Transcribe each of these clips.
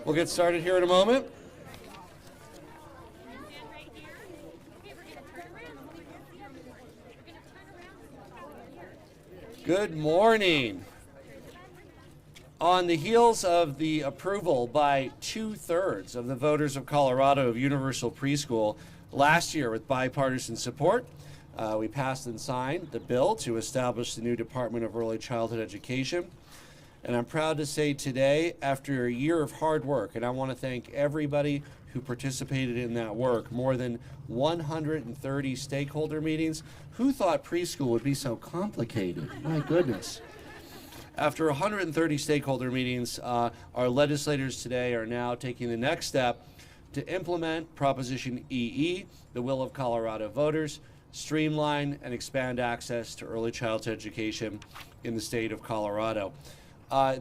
We'll get started here in a moment. Good morning. On the heels of the approval by 2/3 of the voters of Colorado of universal preschool last year with bipartisan support, we passed and signed the bill to establish the new Department of Early Childhood Education. And I'm proud to say today, after a year of hard work, and I want to thank everybody who participated in that work, more than 130 stakeholder meetings. Who thought preschool would be so complicated? My goodness. After 130 stakeholder meetings, our legislators today are now taking the next step to implement Proposition EE, the will of Colorado voters, streamline and expand access to early childhood education in the state of Colorado.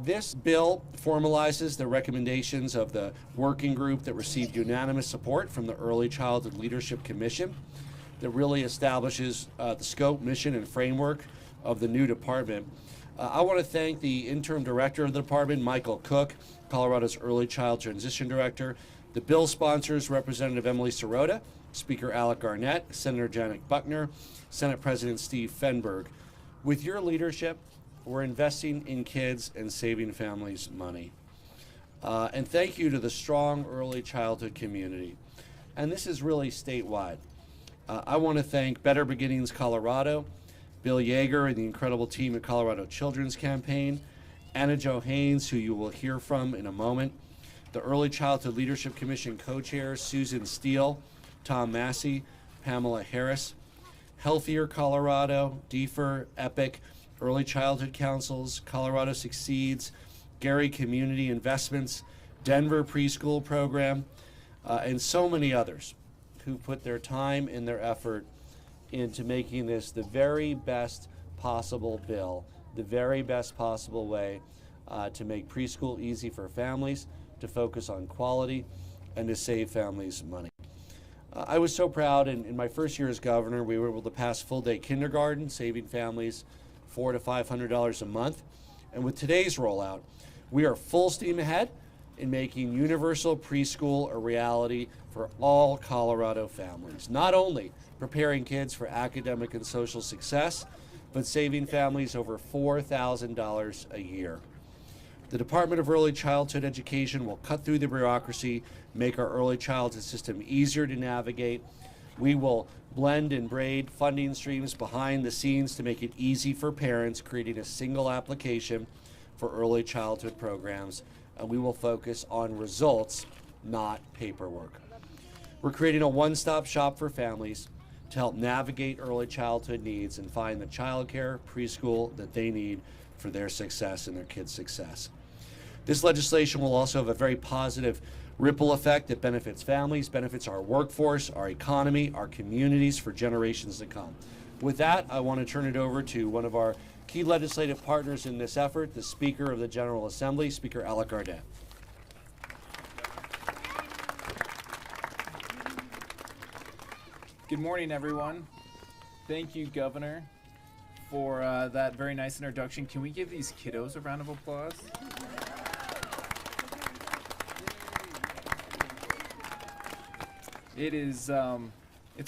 This bill formalizes the recommendations of the working group that received unanimous support from the Early Childhood Leadership Commission that really establishes the scope, mission, and framework of the new department. I want to thank the interim director of the department, Michael Cook, Colorado's Early Child Transition Director, the bill sponsors, Representative Emily Sirota, Speaker Alec Garnett, Senator Janet Buckner, Senate President Steve Fenberg. With your leadership, we're investing in kids and saving families money. And thank you to the strong early childhood community. And this is really statewide. I want to thank Better Beginnings Colorado, Bill Yeager and the incredible team at Colorado Children's Campaign, Anna Jo Haynes, who you will hear from in a moment, the Early Childhood Leadership Commission co-chairs Susan Steele, Tom Massey, Pamela Harris, Healthier Colorado, DEFR, EPIC, Early Childhood Councils, Colorado Succeeds, Gary Community Investments, Denver Preschool Program, and so many others who put their time and their effort into making this the very best possible bill, the very best possible way to make preschool easy for families, to focus on quality, and to save families money. I was so proud in my first year as governor, we were able to pass full-day kindergarten, saving families $400 to $500 a month. And with today's rollout, we are full steam ahead in making universal preschool a reality for all Colorado families. Not only preparing kids for academic and social success, but saving families over $4,000 a year. The Department of Early Childhood Education will cut through the bureaucracy, make our early childhood system easier to navigate. We will blend and braid funding streams behind the scenes to make it easy for parents, creating a single application for early childhood programs. And we will focus on results, not paperwork. We're creating a one-stop shop for families to help navigate early childhood needs and find the childcare, preschool that they need for their success and their kids' success. This legislation will also have a very positive ripple effect that benefits families, benefits our workforce, our economy, our communities for generations to come. With that, I want to turn it over to one of our key legislative partners in this effort, the Speaker of the General Assembly, Speaker Alec Garnett. Good morning, everyone. Thank you, Governor, for that very nice introduction. Can we give these kiddos a round of applause? It's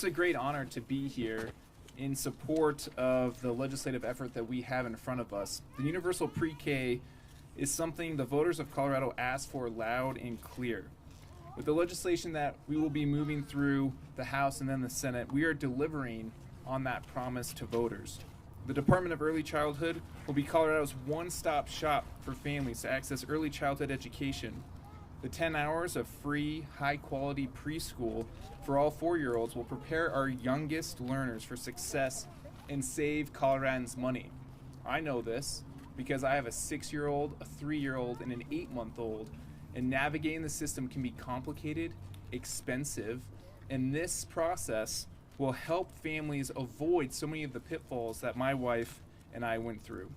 a great honor to be here in support of the legislative effort that we have in front of us. The universal pre-K is something the voters of Colorado asked for loud and clear. With the legislation that we will be moving through the House and then the Senate, we are delivering on that promise to voters. The Department of Early Childhood will be Colorado's one-stop shop for families to access early childhood education. The 10 hours of free, high-quality preschool for all 4-year-olds will prepare our youngest learners for success and save Coloradans money. I know this because I have a 6-year-old, a 3-year-old, and an 8-month-old, and navigating the system can be complicated, expensive, and this process will help families avoid so many of the pitfalls that my wife and I went through.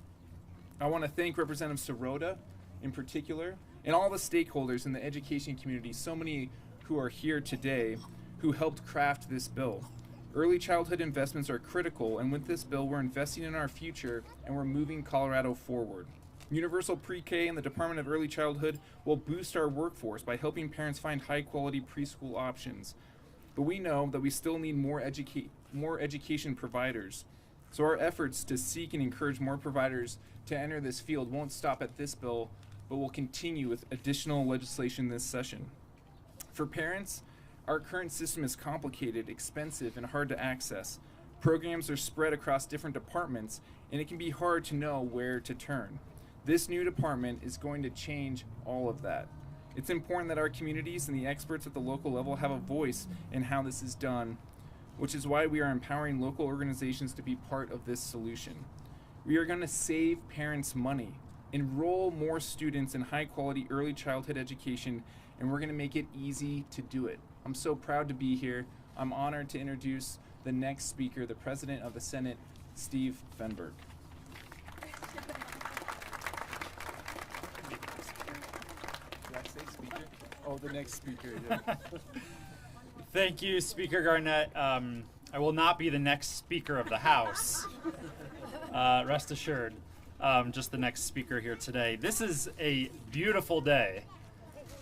I want to thank Representative Sirota in particular, and all the stakeholders in the education community, so many who are here today, who helped craft this bill. Early childhood investments are critical, and with this bill, we're investing in our future and we're moving Colorado forward. Universal Pre-K and the Department of Early Childhood will boost our workforce by helping parents find high-quality preschool options. But we know that we still need more education providers. So our efforts to seek and encourage more providers to enter this field won't stop at this bill, but will continue with additional legislation this session. For parents, our current system is complicated, expensive, and hard to access. Programs are spread across different departments, and it can be hard to know where to turn. This new department is going to change all of that. It's important that our communities and the experts at the local level have a voice in how this is done, which is why we are empowering local organizations to be part of this solution. We are going to save parents money, enroll more students in high-quality early childhood education, and we're going to make it easy to do it. I'm so proud to be here. I'm honored to introduce the next speaker, the President of the Senate, Steve Fenberg. Did I say speaker? Oh, the next speaker, yeah. Thank you, Speaker Garnett. I will not be the next Speaker of the House. Rest assured, just the next speaker here today. This is a beautiful day.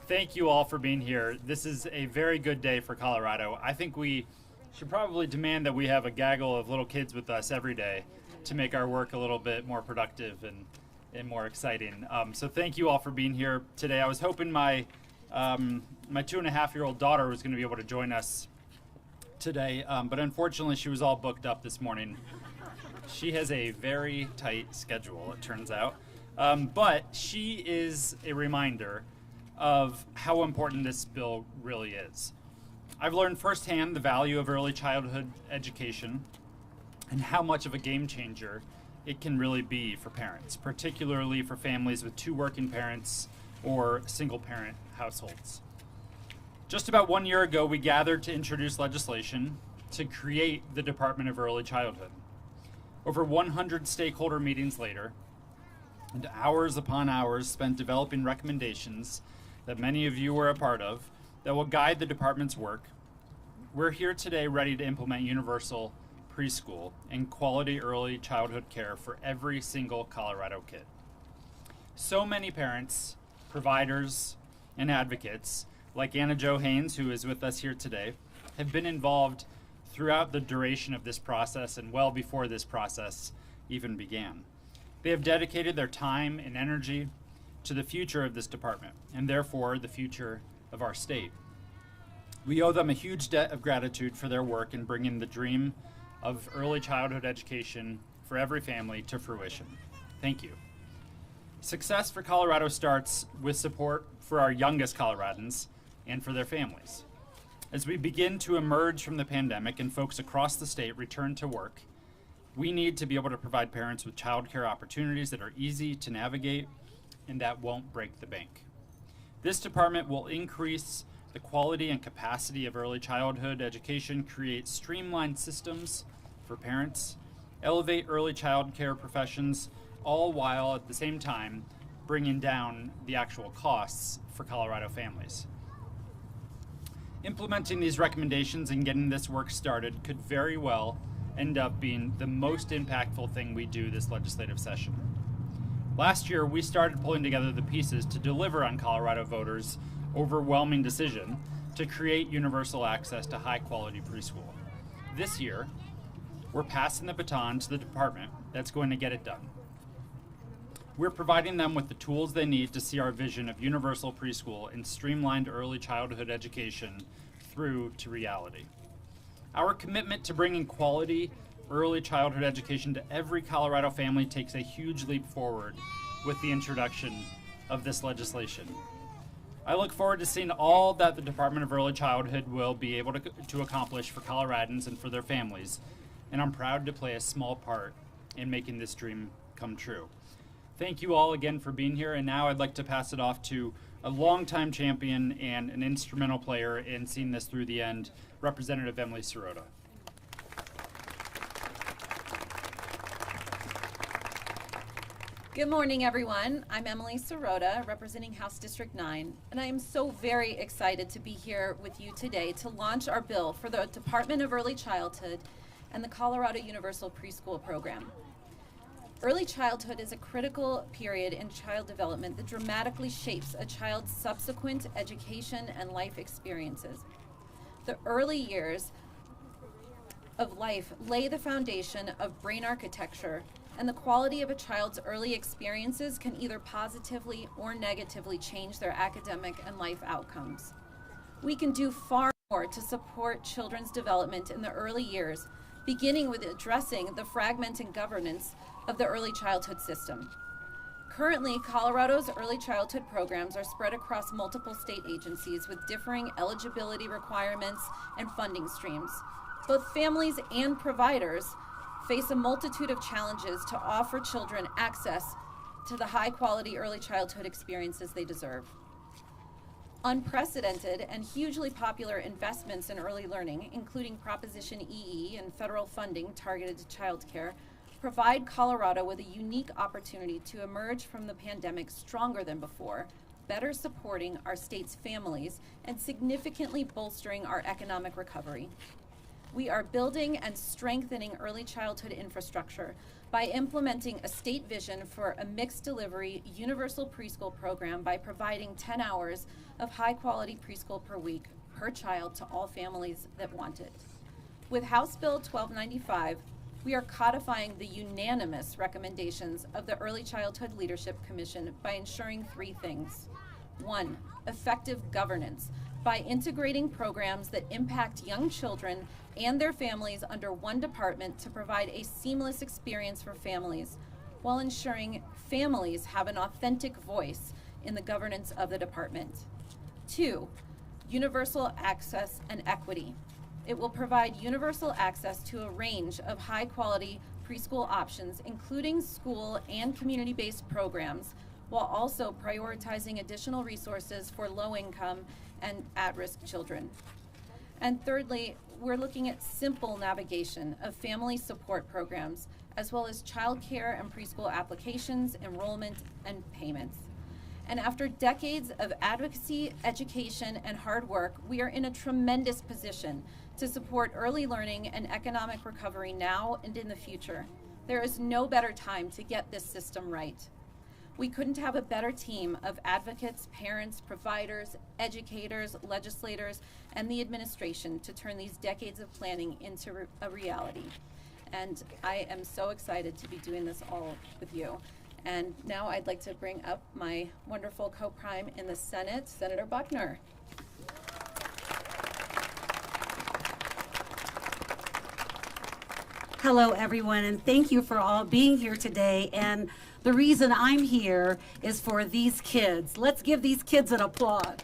Thank you all for being here. This is a very good day for Colorado. I think we should probably demand that we have a gaggle of little kids with us every day to make our work a little bit more productive and more exciting. So thank you all for being here today. I was hoping my 2.5-year-old daughter was going to be able to join us today, but unfortunately she was all booked up this morning. She has a very tight schedule, it turns out, but she is a reminder of how important this bill really is. I've learned firsthand the value of early childhood education and how much of a game changer it can really be for parents, particularly for families with 2 working parents or single parent households. Just about 1 year ago, we gathered to introduce legislation to create the Department of Early Childhood. Over 100 stakeholder meetings later, and hours upon hours spent developing recommendations that many of you were a part of that will guide the department's work, we're here today ready to implement universal preschool and quality early childhood care for every single Colorado kid. So many parents, providers, and advocates, like Anna Jo Haynes, who is with us here today, have been involved throughout the duration of this process and well before this process even began. They have dedicated their time and energy to the future of this department, and therefore the future of our state. We owe them a huge debt of gratitude for their work in bringing the dream of early childhood education for every family to fruition. Thank you. Success for Colorado starts with support for our youngest Coloradans and for their families. As we begin to emerge from the pandemic and folks across the state return to work, we need to be able to provide parents with childcare opportunities that are easy to navigate and that won't break the bank. This department will increase the quality and capacity of early childhood education, create streamlined systems for parents, elevate early child care professions, all while at the same time bringing down the actual costs for Colorado families. Implementing these recommendations and getting this work started could very well end up being the most impactful thing we do this legislative session. Last year, we started pulling together the pieces to deliver on Colorado voters' overwhelming decision to create universal access to high-quality preschool. This year, we're passing the baton to the department that's going to get it done. We're providing them with the tools they need to see our vision of universal preschool and streamlined early childhood education through to reality. Our commitment to bringing quality early childhood education to every Colorado family takes a huge leap forward with the introduction of this legislation. I look forward to seeing all that the Department of Early Childhood will be able to accomplish for Coloradans and for their families, and I'm proud to play a small part in making this dream come true. Thank you all again for being here, and now I'd like to pass it off to a longtime champion and an instrumental player in seeing this through the end, Representative Emily Sirota. Good morning, everyone. I'm Emily Sirota, representing House District 9, and I am so very excited to be here with you today to launch our bill for the Department of Early Childhood and the Colorado Universal Preschool Program. Early childhood is a critical period in child development that dramatically shapes a child's subsequent education and life experiences. The early years of life lay the foundation of brain architecture, and the quality of a child's early experiences can either positively or negatively change their academic and life outcomes. We can do far more to support children's development in the early years, beginning with addressing the fragmented governance of the early childhood system. Currently, Colorado's early childhood programs are spread across multiple state agencies with differing eligibility requirements and funding streams. Both families and providers face a multitude of challenges to offer children access to the high-quality early childhood experiences they deserve. Unprecedented and hugely popular investments in early learning, including Proposition EE and federal funding targeted to childcare, provide Colorado with a unique opportunity to emerge from the pandemic stronger than before, better supporting our state's families and significantly bolstering our economic recovery. We are building and strengthening early childhood infrastructure by implementing a state vision for a mixed delivery universal preschool program by providing 10 hours of high quality preschool per week per child to all families that want it. With House Bill 1295, we are codifying the unanimous recommendations of the Early Childhood Leadership Commission by ensuring three things. One, effective governance by integrating programs that impact young children and their families under one department to provide a seamless experience for families, while ensuring families have an authentic voice in the governance of the department. Two, universal access and equity. It will provide universal access to a range of high-quality preschool options, including school and community-based programs, while also prioritizing additional resources for low-income and at-risk children. And thirdly, we're looking at simple navigation of family support programs, as well as child care and preschool applications, enrollment, and payments. And after decades of advocacy, education, and hard work, we are in a tremendous position to support early learning and economic recovery now and in the future. There is no better time to get this system right. We couldn't have a better team of advocates, parents, providers, educators, legislators, and the administration to turn these decades of planning into a reality. And I am so excited to be doing this all with you. And now I'd like to bring up my wonderful co-prime in the Senate, Senator Buckner. Hello, everyone, and thank you for all being here today. And the reason I'm here is for these kids. Let's give these kids an applause.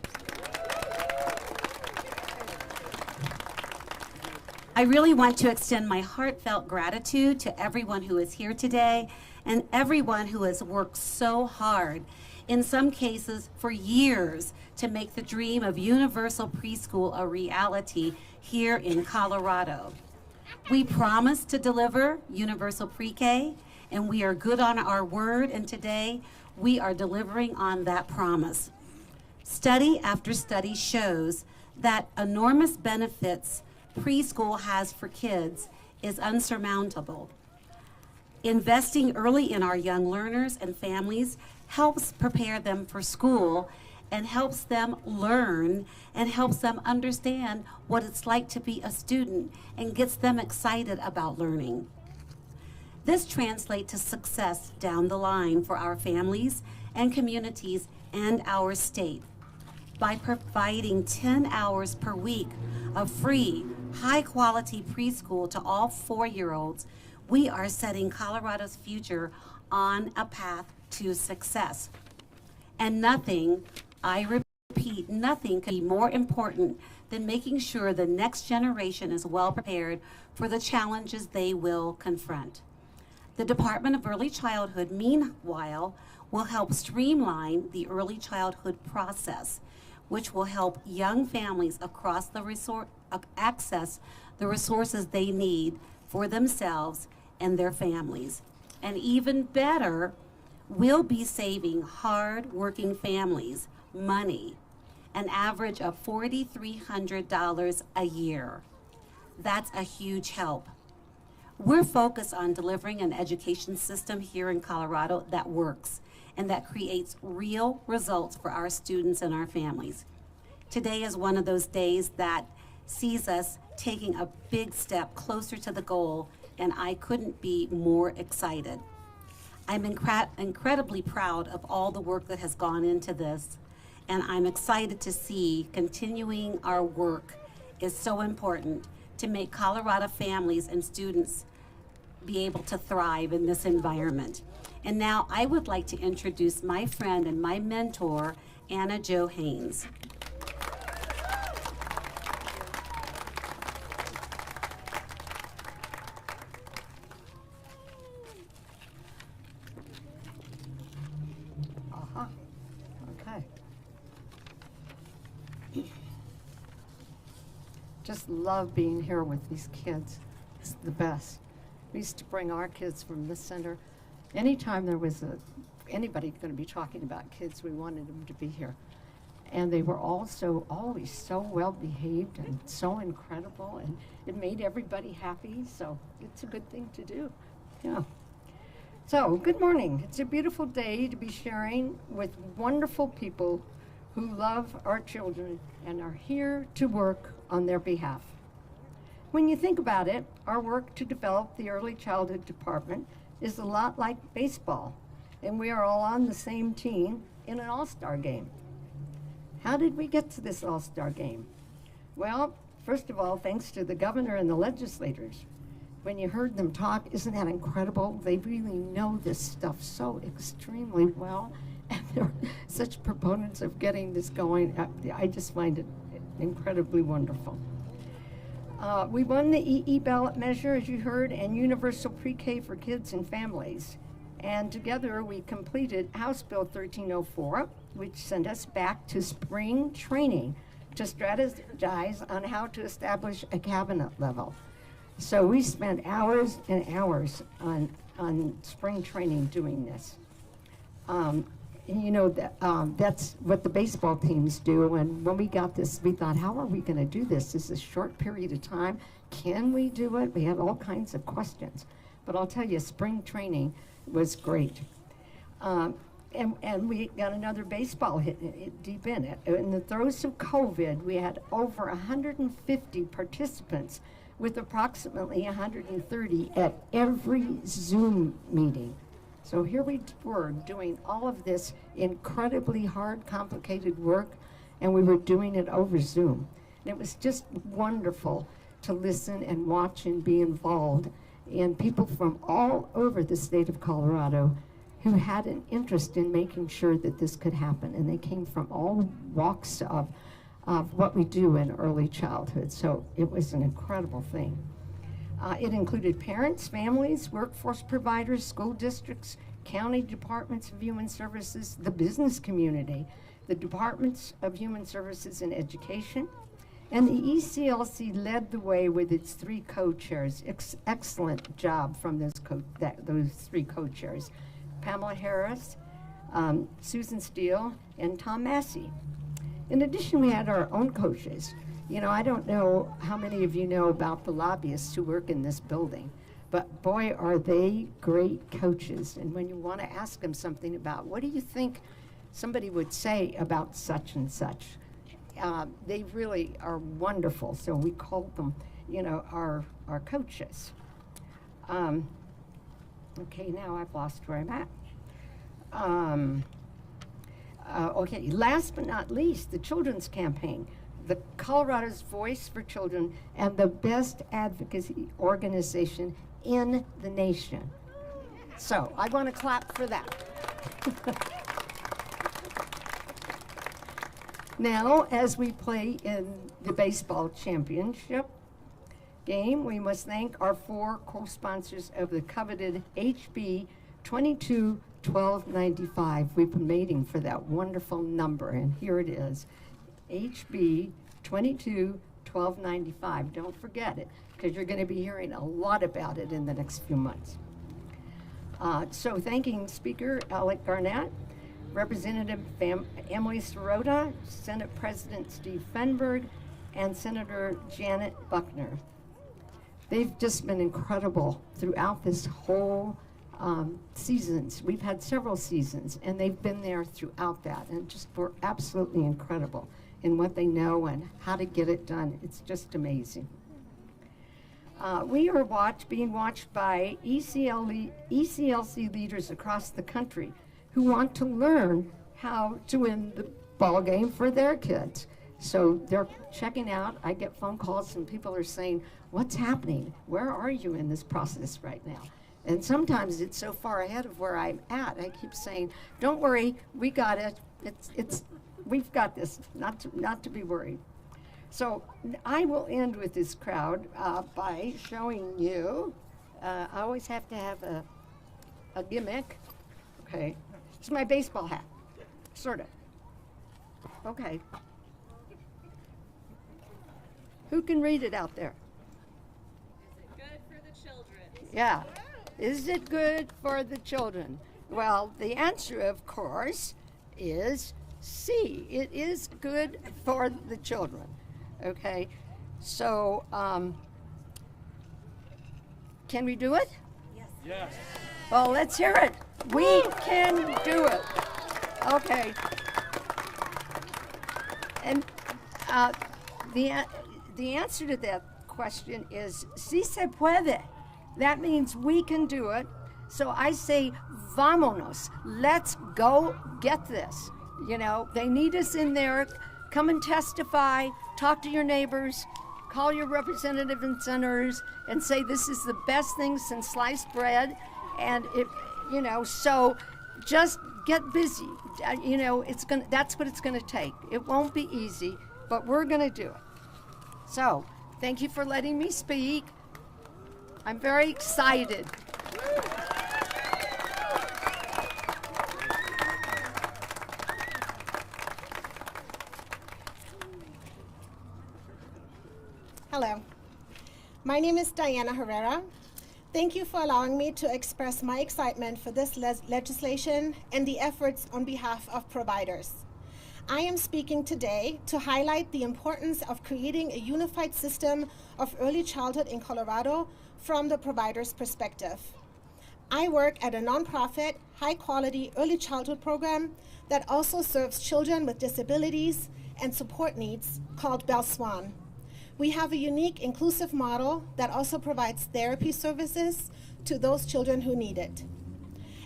I really want to extend my heartfelt gratitude to everyone who is here today and everyone who has worked so hard, in some cases for years, to make the dream of universal preschool a reality here in Colorado. We promised to deliver universal pre-K, and we are good on our word, and today we are delivering on that promise. Study after study shows that enormous benefits preschool has for kids is unsurmountable. Investing early in our young learners and families helps prepare them for school and helps them learn and helps them understand what it's like to be a student and gets them excited about learning. This translates to success down the line for our families and communities and our state. By providing 10 hours per week of free, high-quality preschool to all 4-year-olds, we are setting Colorado's future on a path to success. And nothing, I repeat, nothing can be more important than making sure the next generation is well prepared for the challenges they will confront. The Department of Early Childhood, meanwhile, will help streamline the early childhood process, which will help young families across the access the resources they need for themselves and their families. And even better, we'll be saving hard-working families money, an average of $4,300 a year. That's a huge help. We're focused on delivering an education system here in Colorado that works and that creates real results for our students and our families. Today is one of those days that sees us taking a big step closer to the goal, and I couldn't be more excited. I'm incredibly proud of all the work that has gone into this, and I'm excited to see continuing our work is so important to make Colorado families and students be able to thrive in this environment. And now I would like to introduce my friend and my mentor, Anna Jo Haynes. Okay. Just love being here with these kids. It's the best. We used to bring our kids from the center. Anytime there was anybody going to be talking about kids, we wanted them to be here. And they were also always so well behaved and so incredible, and it made everybody happy, so it's a good thing to do. Yeah. So, good morning. It's a beautiful day to be sharing with wonderful people who love our children and are here to work on their behalf. When you think about it, our work to develop the early childhood department is a lot like baseball, and we are all on the same team in an all-star game. How did we get to this all-star game? Well, first of all, thanks to the governor and the legislators. When you heard them talk, isn't that incredible? They really know this stuff so extremely well, and they're such proponents of getting this going. I just find it incredibly wonderful. We won the EE ballot measure, as you heard, and universal pre-K for kids and families. And together we completed House Bill 1304, which sent us back to spring training to strategize on how to establish a cabinet level. So we spent hours and hours on spring training doing this. And you know, that's what the baseball teams do. And when we got this, we thought, how are we going to do this? This is a short period of time. Can we do it? We had all kinds of questions. But I'll tell you, spring training was great. And we got another baseball hit deep in it. In the throes of COVID, we had over 150 participants with approximately 130 at every Zoom meeting. So here we were doing all of this incredibly hard, complicated work, and we were doing it over Zoom. And it was just wonderful to listen and watch and be involved. And people from all over the state of Colorado who had an interest in making sure that this could happen. And they came from all walks of what we do in early childhood. So it was an incredible thing. It included parents, families, workforce providers, school districts, county departments of human services, the business community, the departments of human services and education, and the ECLC led the way with its three co-chairs. Excellent job from those three co-chairs: Pamela Harris, Susan Steele, and Tom Massey. In addition, we had our own coaches. You know, I don't know how many of you know about the lobbyists who work in this building, but boy, are they great coaches. And when you want to ask them something about, what do you think somebody would say about such and such? They really are wonderful. So we called them, you know, our coaches. Okay, now I've lost where I'm at. Okay, last but not least, the Children's Campaign, the Colorado's Voice for Children, and the best advocacy organization in the nation. So I want to clap for that. Now, as we play in the baseball championship game, we must thank our four co-sponsors of the coveted HB 22-1295. We've been waiting for that wonderful number, and here it is. HB 22-1295. Don't forget it, because you're going to be hearing a lot about it in the next few months. So thanking Speaker Alec Garnett, Representative Emily Sirota, Senate President Steve Fenberg, and Senator Janet Buckner. They've just been incredible throughout this whole seasons. We've had several seasons, and they've been there throughout that, and just were absolutely incredible in what they know and how to get it done. It's just amazing. We are being watched by ECLC leaders across the country who want to learn how to win the ball game for their kids. So they're checking out. I get phone calls and people are saying, what's happening? Where are you in this process right now? And sometimes it's so far ahead of where I'm at. I keep saying, don't worry, we got it. We've got this, not to be worried. So I will end with this crowd by showing you, I always have to have a gimmick. Okay, it's my baseball hat, sort of. Okay. Who can read it out there? Is it good for the children? Yeah. Is it good for the children? Well, the answer, of course, is C. It is good for the children. Okay, so can we do it? Yes. Well, let's hear it. We can do it. Okay. And the answer to that question is si se puede. That means we can do it. So I say, vámonos. Let's go get this. You know, they need us in there. Come and testify, talk to your neighbors, call your representative and senators and say this is the best thing since sliced bread. And if, you know, so just get busy. You know, that's what it's gonna take. It won't be easy, but we're gonna do it. So, thank you for letting me speak. I'm very excited. Hello. My name is Diana Herrera. Thank you for allowing me to express my excitement for this legislation and the efforts on behalf of providers. I am speaking today to highlight the importance of creating a unified system of early childhood in Colorado from the provider's perspective. I work at a nonprofit, high-quality early childhood program that also serves children with disabilities and support needs called Bell Swan. We have a unique, inclusive model that also provides therapy services to those children who need it.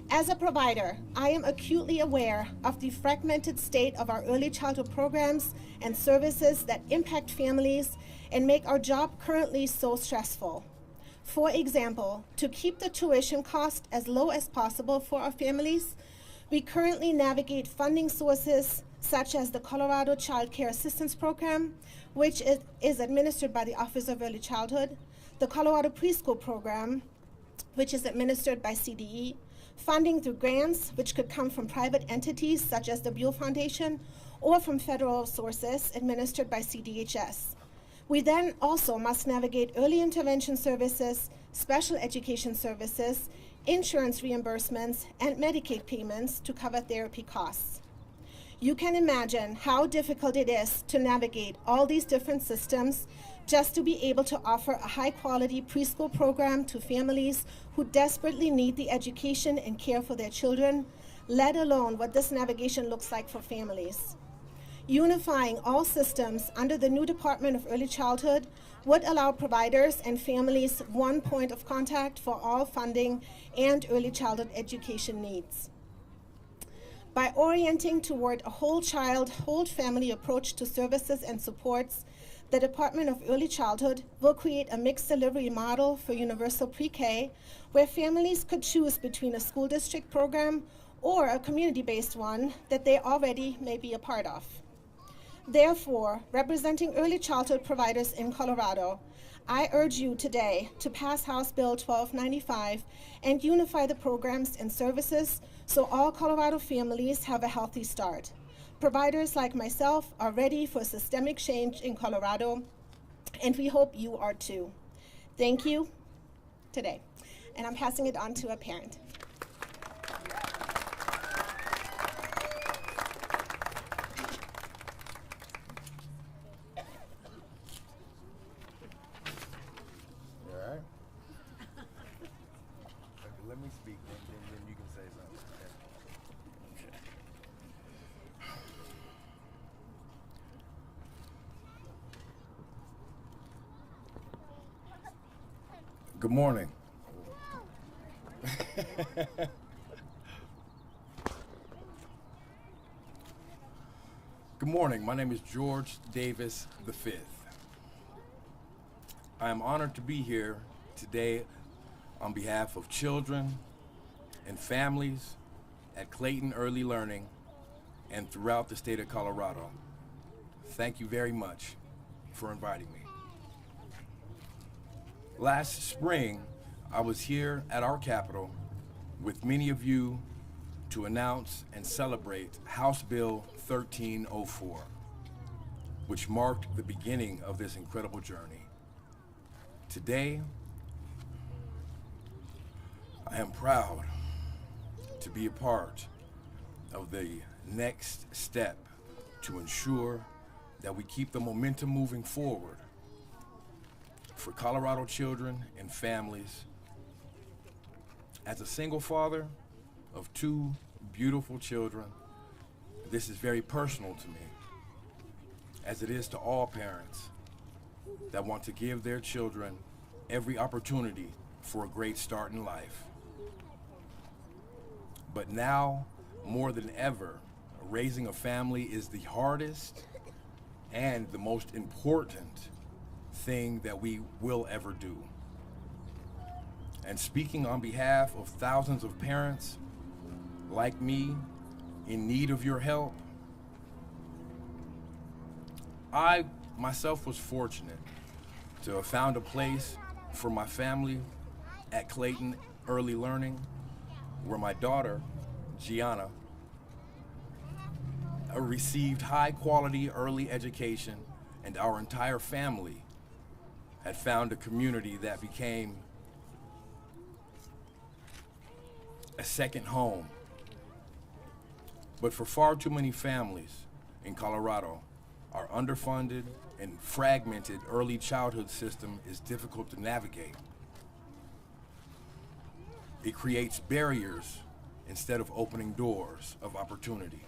As a provider, I am acutely aware of the fragmented state of our early childhood programs and services that impact families and make our job currently so stressful. For example, to keep the tuition cost as low as possible for our families, we currently navigate funding sources such as the Colorado Child Care Assistance Program, which is administered by the Office of Early Childhood, the Colorado Preschool Program, which is administered by CDE, funding through grants, which could come from private entities such as the Buell Foundation, or from federal sources administered by CDHS. We then also must navigate early intervention services, special education services, insurance reimbursements, and Medicaid payments to cover therapy costs. You can imagine how difficult it is to navigate all these different systems just to be able to offer a high-quality preschool program to families who desperately need the education and care for their children, let alone what this navigation looks like for families. Unifying all systems under the new Department of Early Childhood would allow providers and families one point of contact for all funding and early childhood education needs. By orienting toward a whole child, whole family approach to services and supports, the Department of Early Childhood will create a mixed delivery model for universal pre-K, where families could choose between a school district program or a community-based one that they already may be a part of. Therefore, representing early childhood providers in Colorado, I urge you today to pass House Bill 1295 and unify the programs and services so all Colorado families have a healthy start. Providers like myself are ready for systemic change in Colorado, and we hope you are too. Thank you today. And I'm passing it on to a parent. All Good morning. Good morning. My name is George Davis V. I am honored to be here today on behalf of children and families at Clayton Early Learning and throughout the state of Colorado. Thank you very much for inviting me. Last spring, I was here at our Capitol with many of you to announce and celebrate House Bill 1304, which marked the beginning of this incredible journey. Today, I am proud to be a part of the next step to ensure that we keep the momentum moving forward for Colorado children and families. As a single father of 2 beautiful children, this is very personal to me, as it is to all parents that want to give their children every opportunity for a great start in life. But now, more than ever, raising a family is the hardest and the most important thing that we will ever do. And speaking on behalf of thousands of parents like me in need of your help, I myself was fortunate to have found a place for my family at Clayton Early Learning, where my daughter, Gianna, received high quality early education, and our entire family had found a community that became a second home. But for far too many families in Colorado, our underfunded and fragmented early childhood system is difficult to navigate. It creates barriers instead of opening doors of opportunity.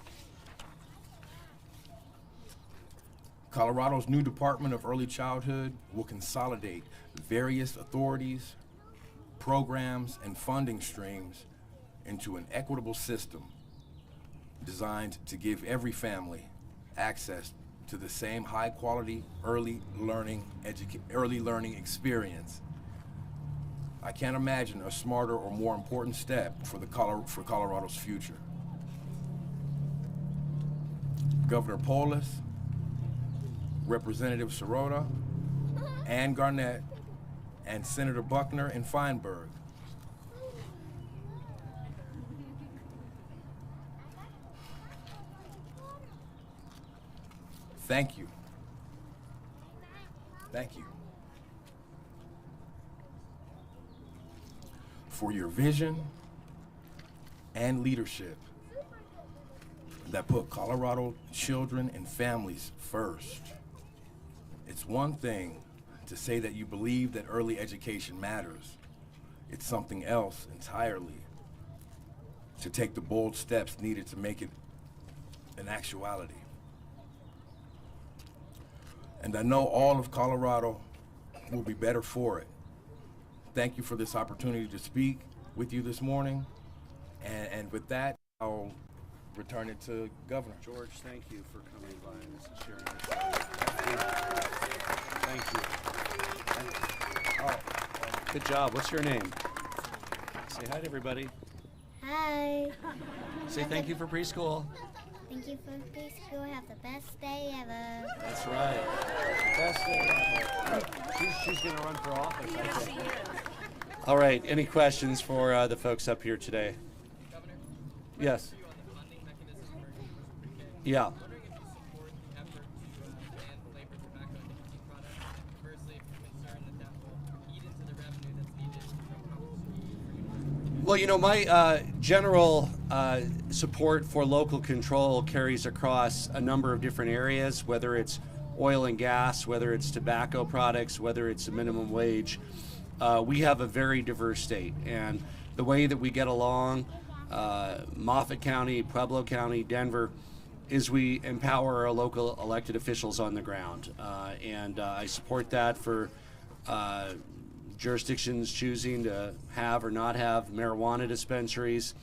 Colorado's new Department of Early Childhood will consolidate various authorities, programs, and funding streams into an equitable system designed to give every family access to the same high-quality early learning experience. I can't imagine a smarter or more important step for Colorado's future. Governor Polis, Representative Sirota, Ann Garnett, and Senator Buckner and Feinberg thank you. Thank you for your vision and leadership that put Colorado children and families first. It's one thing to say that you believe that early education matters. It's something else entirely to take the bold steps needed to make it an actuality. And I know all of Colorado will be better for it. Thank you for this opportunity to speak with you this morning. And with that, I'll return it to Governor. George, thank you for coming by and sharing your story. Thank you. Oh, good job. What's your name? Say hi to everybody. Hi. Say thank you for preschool. Thank you for preschool. Have the best day ever. That's right. Best day ever. She's going to run for office, I think. All right. Any questions for the folks up here today? Governor? Yes. On the funding mechanism for pre-K. Yeah. I'm wondering if you support the effort to ban flavored tobacco nicotine products, and conversely, if you're concerned that will eat into the revenue that's needed from competition. Well, you know, my general support for local control carries across a number of different areas, whether it's oil and gas, whether it's tobacco products, whether it's a minimum wage. We have a very diverse state, and the way that we get along, Moffat County, Pueblo County, Denver, is we empower our local elected officials on the ground. And I support that for jurisdictions choosing to have or not have marijuana dispensaries,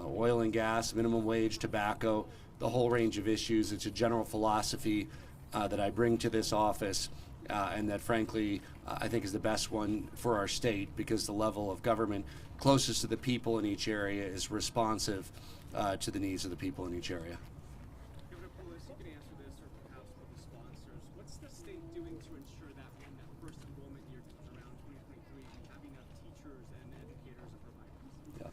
oil and gas, minimum wage, tobacco, the whole range of issues. It's a general philosophy that I bring to this office, and that frankly I think is the best one for our state, because the level of government closest to the people in each area is responsive to the needs of the people in each area. Governor Polis, you can answer this, or perhaps with the sponsors. What's the state doing to ensure that when that first enrollment year comes around, 2023, we have enough teachers and educators and providers? Yeah.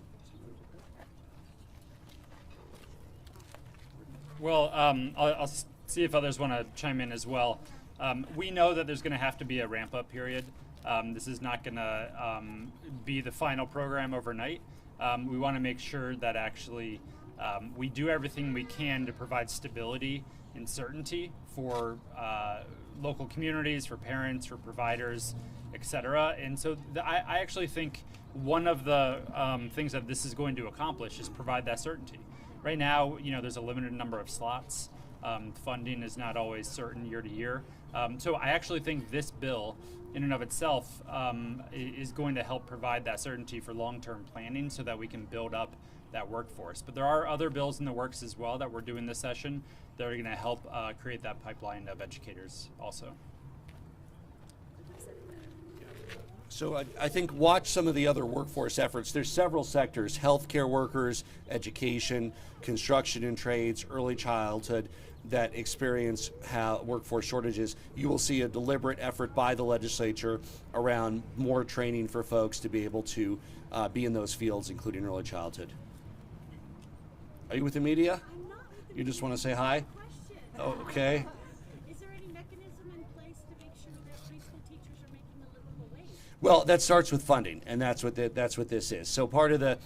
Well, I'll see if others want to chime in as well. We know that there's going to have to be a ramp-up period. This is not going to be the final program overnight. We want to make sure that actually we do everything we can to provide stability and certainty for local communities, for parents, for providers, etc. And so I actually think one of the things that this is going to accomplish is provide that certainty. Right now, there's a limited number of slots. Funding is not always certain year to year. So I actually think this bill in and of itself is going to help provide that certainty for long-term planning so that we can build up that workforce. But there are other bills in the works as well that we're doing this session that are going to help create that pipeline of educators also. So I think watch some of the other workforce efforts. There's several sectors: healthcare workers, education, construction and trades, early childhood, that experience workforce shortages. You will see a deliberate effort by the legislature around more training for folks to be able to be in those fields, including early childhood. Are you with the media? I'm not with the You just media. want to say hi? Question. Oh, okay. Is there any mechanism in place to make sure that preschool teachers are making a livable wage? Well, that starts with funding, and that's what this is. So part of the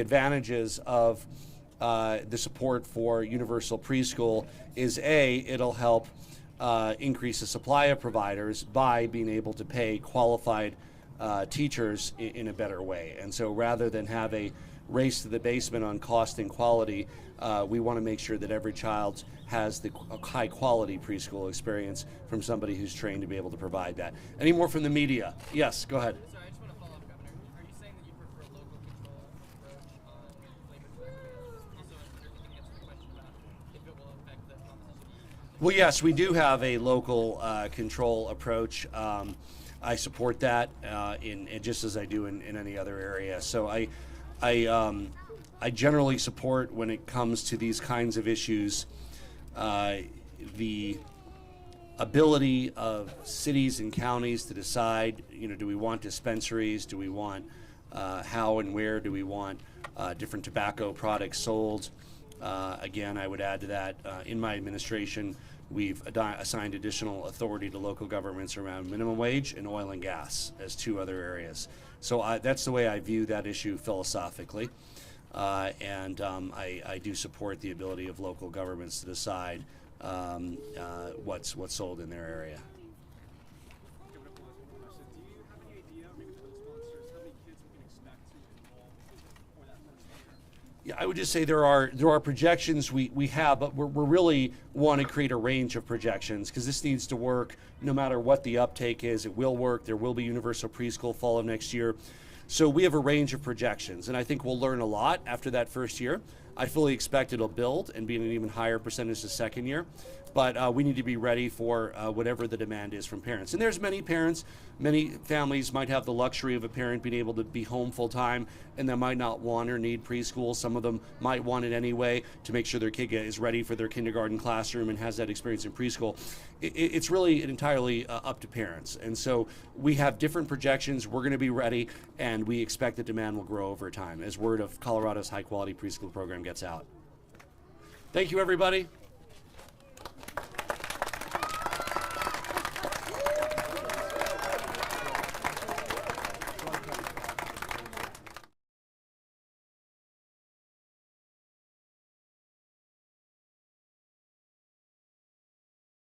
advantages of the support for universal preschool is it'll help increase the supply of providers by being able to pay qualified teachers in a better way. And so rather than have a race to the basement on cost and quality, we want to make sure that every child has the high quality preschool experience from somebody who's trained to be able to provide that. Any more from the media? Yes, go ahead. Sorry, I just want to follow up, Governor. Are you saying that you prefer local control approach on labor practices? Also, can you answer the question about if it will affect the composition? Well, yes, we do have a local control approach. I support that, just as I do in any other area. So I generally support, when it comes to these kinds of issues, the ability of cities and counties to decide, do we want dispensaries? Do we want, how and where do we want different tobacco products sold? Again, I would add to that, in my administration, we've assigned additional authority to local governments around minimum wage and oil and gas as two other areas. So that's the way I view that issue philosophically. And I do support the ability of local governments to decide what's sold in their area. Governor Polis, one question. Do you have any idea, maybe for those sponsors, how many kids we can expect to enroll for that first year? Yeah, I would just say there are projections we have, but we're really want to create a range of projections, because this needs to work no matter what the uptake is. It will work. There will be universal preschool fall of next year. So we have a range of projections, and I think we'll learn a lot after that first year. I fully expect it'll build and be an even higher percentage the second year. But we need to be ready for whatever the demand is from parents. And there's many parents, many families might have the luxury of a parent being able to be home full time, and they might not want or need preschool. Some of them might want it anyway to make sure their kid is ready for their kindergarten classroom and has that experience in preschool. It's really entirely up to parents. And so we have different projections. We're going to be ready, and we expect the demand will grow over time as word of Colorado's high quality preschool program gets out. Thank you, everybody.